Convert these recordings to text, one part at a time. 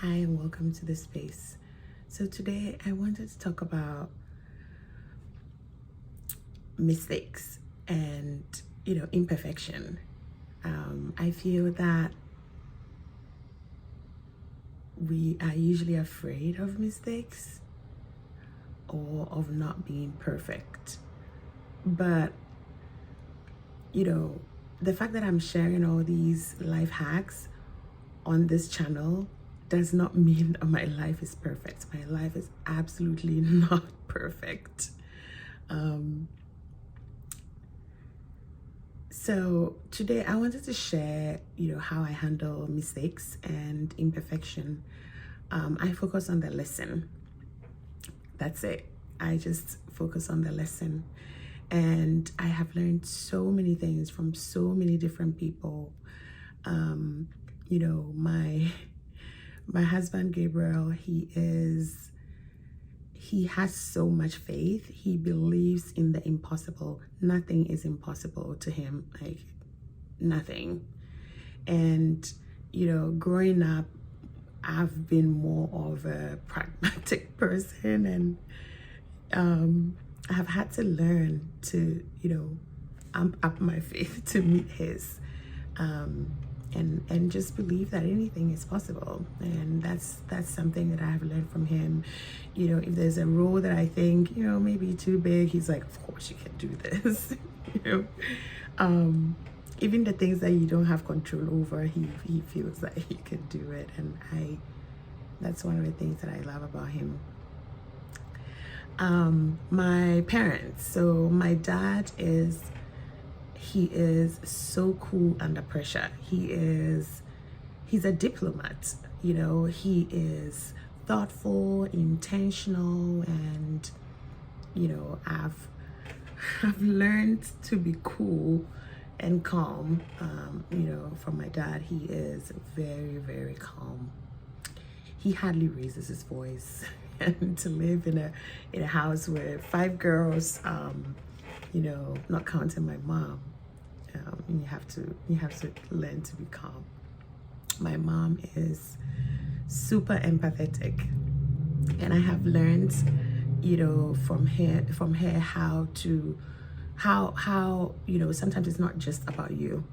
Hi, and welcome to this space. So, today I wanted to talk about mistakes and, imperfection. I feel that we are usually afraid of mistakes or of not being perfect. But, the fact that I'm sharing all these life hacks on this channel does not mean that my life is perfect. My life is absolutely not perfect. So today I wanted to share, how I handle mistakes and imperfection. I focus on the lesson. That's it. I just focus on the lesson. And I have learned so many things from so many different people. My husband Gabriel, he has so much faith. He believes in the impossible. Nothing is impossible to him, like nothing. And growing up, I've been more of a pragmatic person, and I've had to learn to amp up my faith to meet his, and just believe that anything is possible. And that's something that I have learned from him. If there's a role that I think maybe too big, he's like, of course you can do this. Even the things that you don't have control over, he feels that he can do it. And that's one of the things that I love about him. My parents. So my dad is so cool under pressure. He's a diplomat. He is thoughtful, intentional, and I've learned to be cool and calm. From my dad, he is very, very calm. He hardly raises his voice. And to live in a house with 5 girls, not counting my mom, you have to learn to be calm. My mom is super empathetic, and I have learned, from her how sometimes it's not just about you.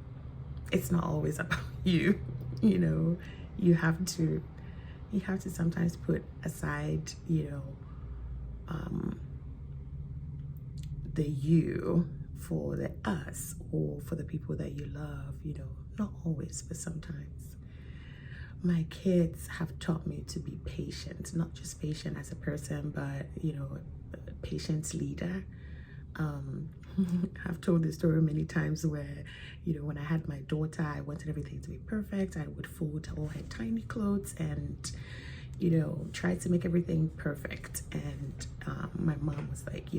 It's not always about you. You have to sometimes put aside, the you for the us, or for the people that you love, not always, but sometimes. My kids have taught me to be patient, not just patient as a person, but, a patience leader. I've told this story many times where, when I had my daughter, I wanted everything to be perfect. I would fold all her tiny clothes and, try to make everything perfect. And my mom was like,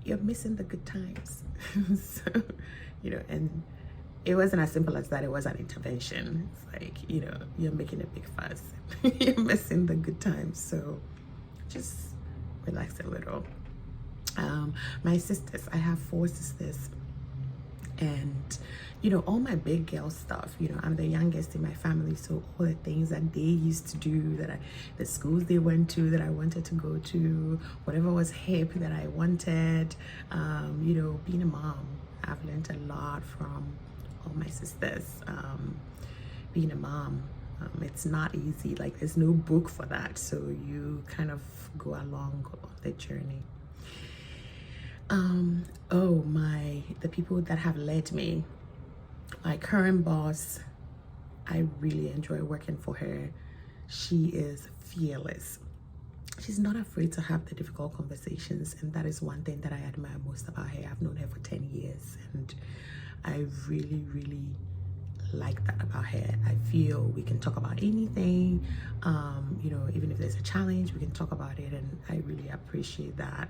you're missing the good times. So, and it wasn't as simple as that. It was an intervention. It's like, you're making a big fuss. You're missing the good times. So just relax a little. My sisters, I have 4 sisters, and all my big girl stuff, I'm the youngest in my family, so all the things that they used to do, the schools they went to that I wanted to go to, whatever was hip that I wanted, being a mom, I've learned a lot from all my sisters. Being a mom, it's not easy. Like, there's no book for that, so you kind of go along the journey. The people that have led me, my current boss, I really enjoy working for her. She is fearless. She's not afraid to have the difficult conversations, and that is one thing that I admire most about her. I've known her for 10 years, and I really, really like that about her. I feel we can talk about anything, even if there's a challenge, we can talk about it, and I really appreciate that.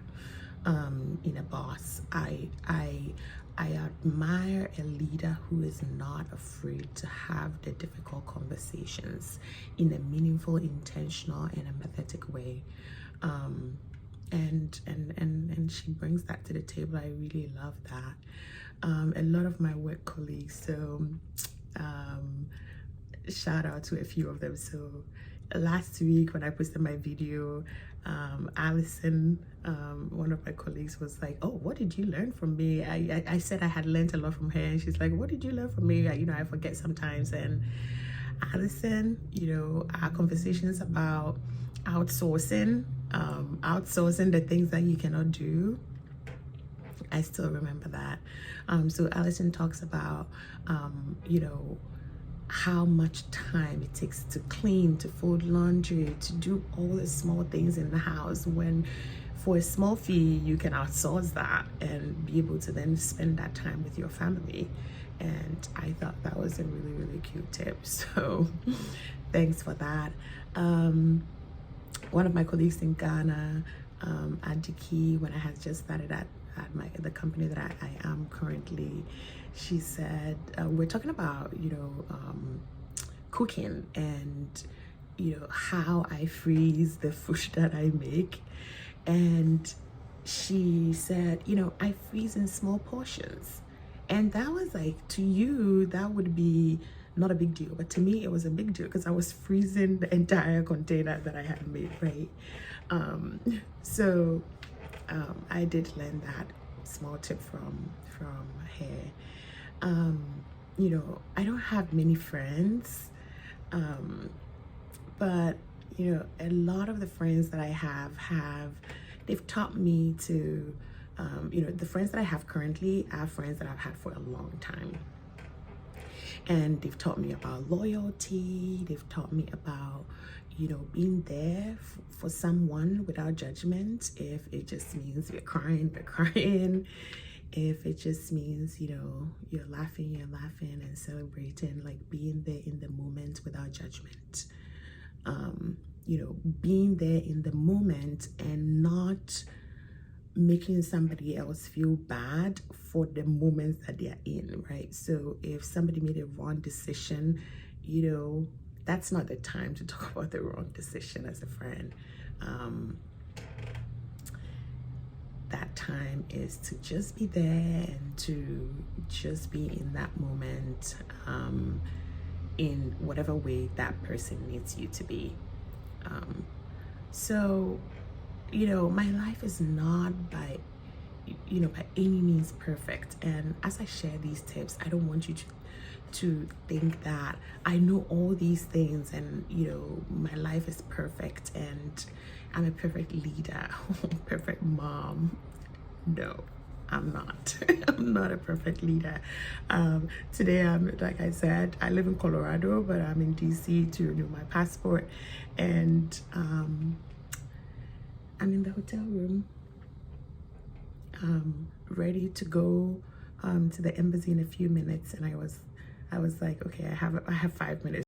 In a boss, I admire a leader who is not afraid to have the difficult conversations in a meaningful, intentional, and empathetic way. And she brings that to the table. I really love that. A lot of my work colleagues, so shout out to a few of them. So last week when I posted my video, Allison, one of my colleagues, was like, oh, what did you learn from me? I said I had learned a lot from her, and she's like, what did you learn from me? I forget sometimes. And Allison, our conversations about outsourcing the things that you cannot do, I still remember that. So Allison talks about, how much time it takes to clean, to fold laundry, to do all the small things in the house, when for a small fee you can outsource that and be able to then spend that time with your family. And I thought that was a really, really cute tip. So thanks for that. One of my colleagues in Ghana, Adiki, when I had just started at the company that I am currently, she said, we're talking about cooking and how I freeze the food that I make. And she said, I freeze in small portions. And that was like, to you that would be not a big deal, but to me it was a big deal, because I was freezing the entire container that I had made, right? So I did learn that small tip from her. I don't have many friends, but a lot of the friends that I have they've taught me to, the friends that I have currently are friends that I've had for a long time. And they've taught me about loyalty. They've taught me about, being there for someone without judgment. If it just means we're crying, we're crying. If it just means, you're laughing and celebrating, like being there in the moment without judgment. Being there in the moment and not making somebody else feel bad for the moments that they're in, right? So if somebody made a wrong decision, that's not the time to talk about the wrong decision as a friend. That time is to just be there and to just be in that moment, in whatever way that person needs you to be. So my life is not by any means perfect. And as I share these tips, I don't want you to think that I know all these things and my life is perfect and I'm a perfect leader, perfect mom. No, I'm not. I'm not a perfect leader. Today, like I said, I live in Colorado, but I'm in DC to renew my passport, and I'm in the hotel room, ready to go to the embassy in a few minutes. And I was like, okay, I have 5 minutes.